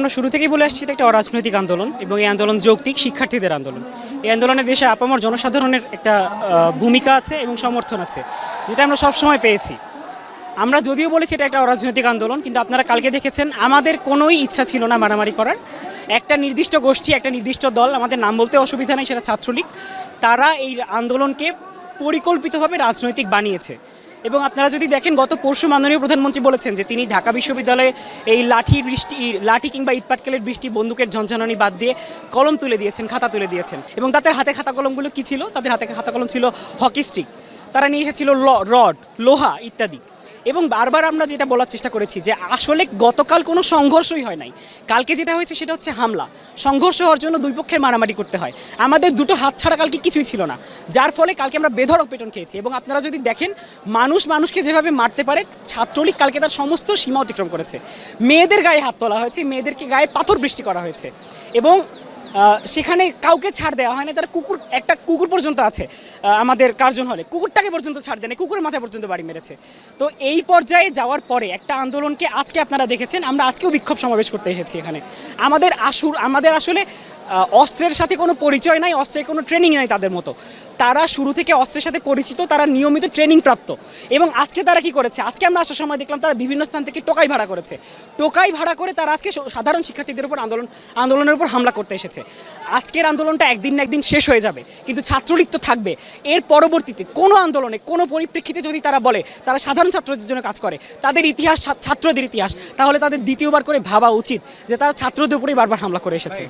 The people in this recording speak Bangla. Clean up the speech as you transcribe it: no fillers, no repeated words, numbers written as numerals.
আমরা শুরু থেকেই বলে আসছি এটা একটা অরাজনৈতিক আন্দোলন এবং এই আন্দোলন যৌক্তিক শিক্ষার্থীদের আন্দোলন। এই আন্দোলনে দেশে আপামর জনসাধারণের একটা ভূমিকা আছে এবং সমর্থন আছে, যেটা আমরা সবসময় পেয়েছি। আমরা যদিও বলেছি এটা একটা অরাজনৈতিক আন্দোলন, কিন্তু আপনারা কালকে দেখেছেন আমাদের কোনোই ইচ্ছা ছিল না মারামারি করার। একটা নির্দিষ্ট গোষ্ঠী, একটা নির্দিষ্ট দল, আমাদের নাম বলতে অসুবিধা নেই, সেটা ছাত্রলীগ, তারা এই আন্দোলনকে পরিকল্পিতভাবে রাজনৈতিক বানিয়েছে। এবং আপনারা যদি দেখেন, গত পরশু মাননীয় প্রধানমন্ত্রী বলেছেন যে তিনি ঢাকা বিশ্ববিদ্যালয়ে এই লাঠি কিংবা ইটপাটকেলের বৃষ্টি, বন্দুকের ঝনঝনানি বাদ দিয়ে কলম তুলে দিয়েছেন, খাতা তুলে দিয়েছেন। এবং তাদের হাতে খাতা কলমগুলো কী ছিল? তাদের হাতে খাতা কলম ছিল হকি স্টিক, তারা নিয়ে এসেছিল রড, লোহা ইত্যাদি। এবং বারবার আমরা যেটা বলার চেষ্টা করেছি যে আসলে গতকাল কোনো সংঘর্ষই হয় নাই, কালকে যেটা হয়েছে সেটা হচ্ছে হামলা। সংঘর্ষ হওয়ার জন্য দুই পক্ষের মারামারি করতে হয়, আমাদের দুটো হাত ছাড়া কালকে কিছুই ছিল না, যার ফলে কালকে আমরা বেধড়ক পেটন খেয়েছি। এবং আপনারা যদি দেখেন, মানুষকে যেভাবে মারতে পারে, ছাত্রলীগ কালকে তার সমস্ত সীমা অতিক্রম করেছে। মেয়েদের গায়ে হাত তোলা হয়েছে, মেয়েদেরকে গায়ে পাথর বৃষ্টি করা হয়েছে, এবং সেখানে কাউকে ছাড় দেওয়া হয় না। তার একটা কুকুর পর্যন্ত আছে আমাদের কার্জন হলে, কুকুরটাকে পর্যন্ত ছাড় দেয় না, কুকুরের মাথায় পর্যন্ত বাড়ি মেরেছে। তো এই পর্যায়ে যাওয়ার পরে একটা আন্দোলনকে আজকে আপনারা দেখেছেন, আমরা আজকেও বিক্ষোভ সমাবেশ করতে এসেছি এখানে। আমাদের আসলে অস্ত্রের সাথে কোনো পরিচয় নাই, অস্ত্রের কোনো ট্রেনিং নাই তাদের মতো। তারা শুরু থেকে অস্ত্রের সাথে পরিচিত, তারা নিয়মিত ট্রেনিং প্রাপ্ত। এবং আজকে তারা কি করেছে? আজকে আমরা আসার সময় দেখলাম তারা বিভিন্ন স্থান থেকে টোকাই ভাড়া করেছে। টোকাই ভাড়া করে তারা আজকে সাধারণ শিক্ষার্থীদের উপর আন্দোলনের উপর হামলা করতে এসেছে। আজকের আন্দোলনটা একদিন না একদিন শেষ হয়ে যাবে, কিন্তু ছাত্রলীগ তো থাকবে। এর পরবর্তীতে কোনো আন্দোলনে, কোনো পরিপ্রেক্ষিতে যদি তারা বলে তারা সাধারণ ছাত্রদের জন্য কাজ করে, তাদের ইতিহাস ছাত্রদের ইতিহাস, তাহলে তাদের দ্বিতীয়বার করে ভাবা উচিত যে তারা ছাত্রদের উপরেই বারবার হামলা করে এসেছে।